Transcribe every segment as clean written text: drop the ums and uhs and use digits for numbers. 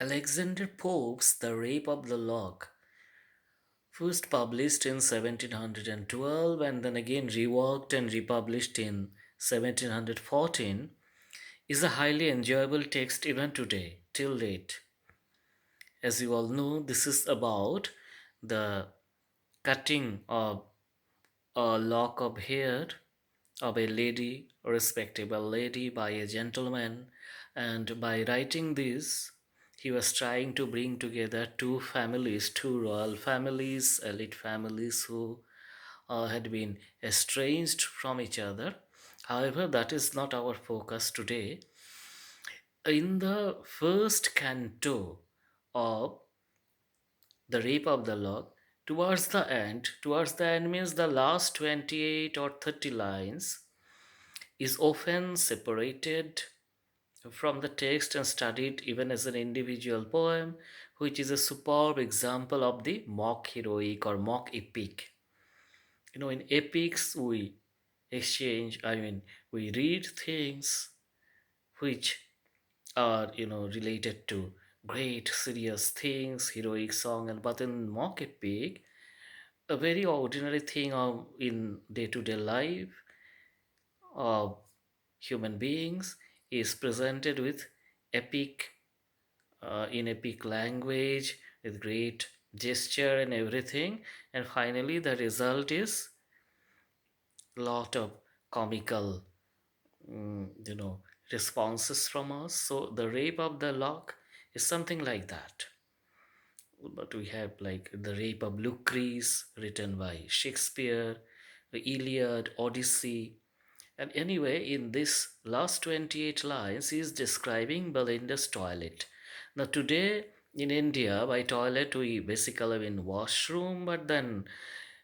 Alexander Pope's The Rape of the Lock, first published in 1712 and then again reworked and republished in 1714, is a highly enjoyable text even today, till date. As you all know, this is about the cutting of a lock of hair of a lady, a respectable lady, by a gentleman, and by writing this, he was trying to bring together two families, two royal families, elite families who had been estranged from each other. However, that is not our focus today. In the first canto of The Rape of the Lock, towards the end means the last 28 or 30 lines, is often separated from the text and studied even as an individual poem, which is a superb example of the mock heroic or mock epic. In epics, we read things which are, related to great serious things, heroic song, and but in mock epic, a very ordinary thing of in day-to-day life of human beings is presented with epic in epic language with great gesture and everything, and finally the result is lot of comical responses from us. So the rape of the lock is something like that. But we have like the rape of Lucrece written by Shakespeare, the Iliad, Odyssey. And anyway, in this last 28 lines, he is describing Belinda's toilet. Now, today in India, by toilet, we basically mean washroom, but then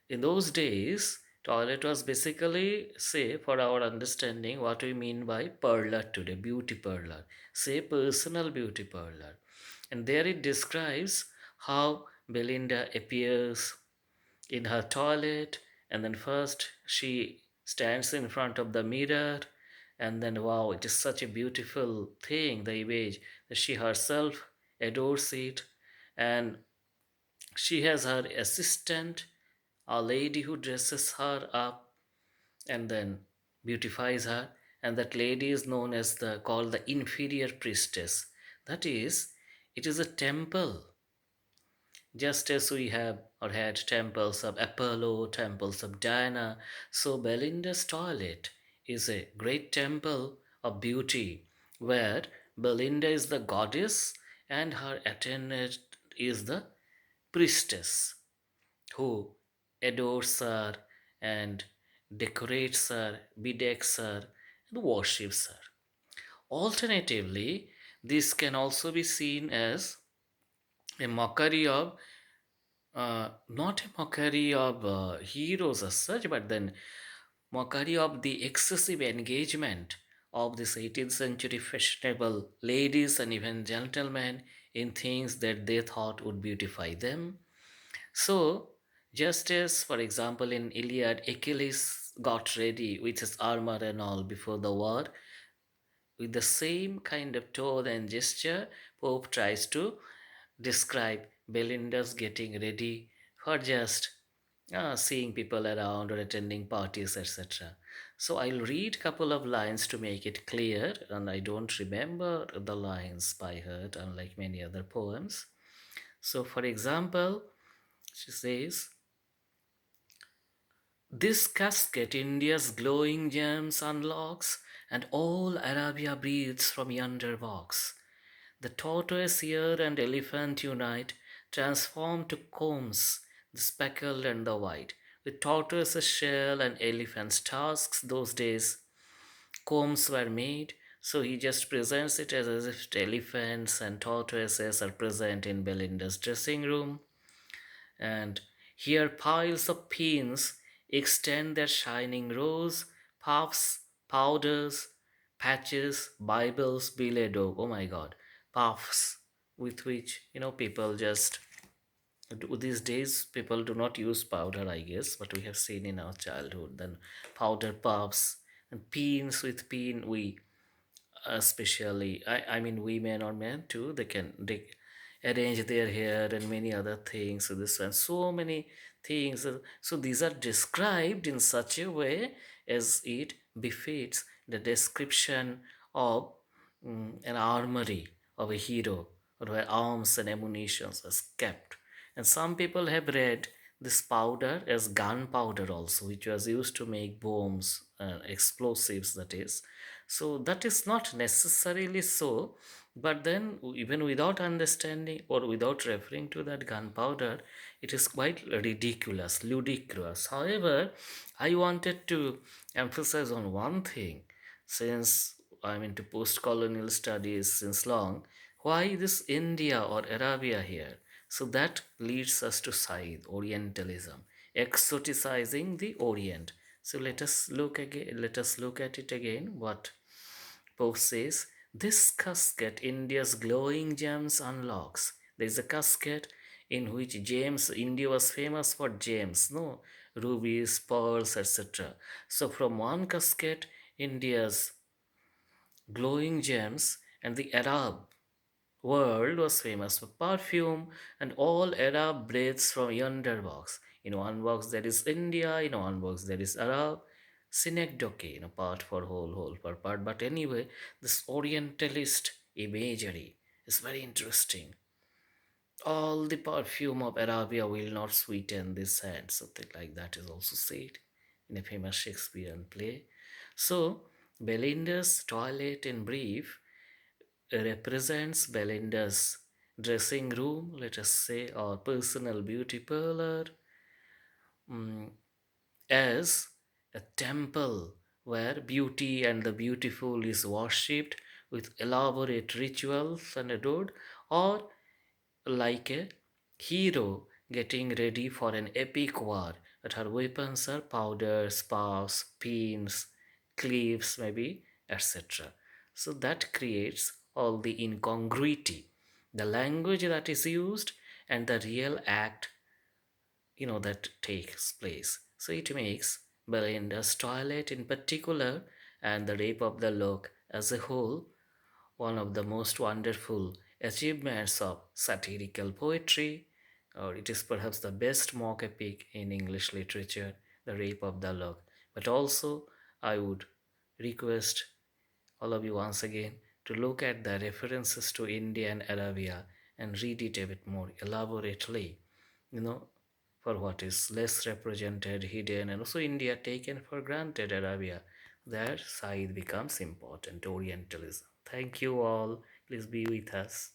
in those days, toilet was basically, say, for our understanding, what we mean by parlor today, beauty parlor, say, personal beauty parlor. And there it describes how Belinda appears in her toilet, and then first she stands in front of the mirror, and then wow, it is such a beautiful thing, the image, that she herself adores it. And she has her assistant, a lady who dresses her up and then beautifies her, and that lady is known as the called the inferior priestess. That is, it is a temple, just as we have or had temples of Apollo, temples of Diana. So Belinda's toilet is a great temple of beauty where Belinda is the goddess and her attendant is the priestess who adores her and decorates her, bedecks her, and worships her. Alternatively, this can also be seen as a mockery of not a mockery of heroes as such, but then mockery of the excessive engagement of this 18th century fashionable ladies and even gentlemen in things that they thought would beautify them. So, just as, for example, in Iliad, Achilles got ready with his armor and all before the war, with the same kind of tone and gesture, Pope tries to describe Belinda's getting ready for just seeing people around or attending parties, etc. So I'll read a couple of lines to make it clear, and I don't remember the lines by heart, unlike many other poems. So, for example, she says, this casket India's glowing gems unlocks, and all Arabia breathes from yonder walks. The tortoise here and elephant unite, transformed to combs, the speckled and the white. With tortoise's shell and elephant's tusks, those days combs were made. So he just presents it as if elephants and tortoises are present in Belinda's dressing room. And here piles of pins extend their shining rows, puffs, powders, patches, Bibles, billet dough. Oh my god, puffs with which people just these days people do not use powder, I guess, but we have seen in our childhood. Then powder puffs and pins with pin we especially I mean women or men too, they can dig. arrange their hair and many other things. So this and so many things. So these are described in such a way as it befits the description of an armory of a hero, or where arms and ammunitions are kept. And some people have read this powder as gunpowder also, which was used to make bombs, explosives, that is. So that is not necessarily so, but then even without understanding or without referring to that gunpowder, it is quite ridiculous, ludicrous. However, I wanted to emphasize on one thing, since I'm into post-colonial studies since long, why this India or Arabia here? So that leads us to Said, Orientalism, exoticizing the Orient. So let us look again. Let us look at it again. What Pope says: this casket, India's glowing gems, unlocks. There is a casket in which James, India was famous for gems, no, rubies, pearls, etc. So from one casket, India's glowing gems, and the Arab world was famous for perfume, and all Arab breathes from yonder box. In one box there is India, in one box there is Arab. Synecdoche, part for whole for part. But anyway, this Orientalist imagery is very interesting. All the perfume of Arabia will not sweeten this hand. Something like that is also said in a famous Shakespearean play. So, Belinda's toilet in brief represents Belinda's dressing room, let us say, or personal beauty parlor, mm, as a temple where beauty and the beautiful is worshipped with elaborate rituals and adored, or like a hero getting ready for an epic war, that her weapons are powder, sparks, pins, cleaves, maybe, etc. So that creates all the incongruity. The language that is used and the real act, that takes place. So it makes Belinda's toilet in particular and the rape of the lock as a whole one of the most wonderful achievements of satirical poetry, or it is perhaps the best mock epic in English literature, The Rape of the Lock. But also, I would request all of you once again to look at the references to India and Arabia and read it a bit more elaborately, you know, for what is less represented, hidden, and also India taken for granted, Arabia. That side becomes important, Orientalism. Thank you all. Please be with us.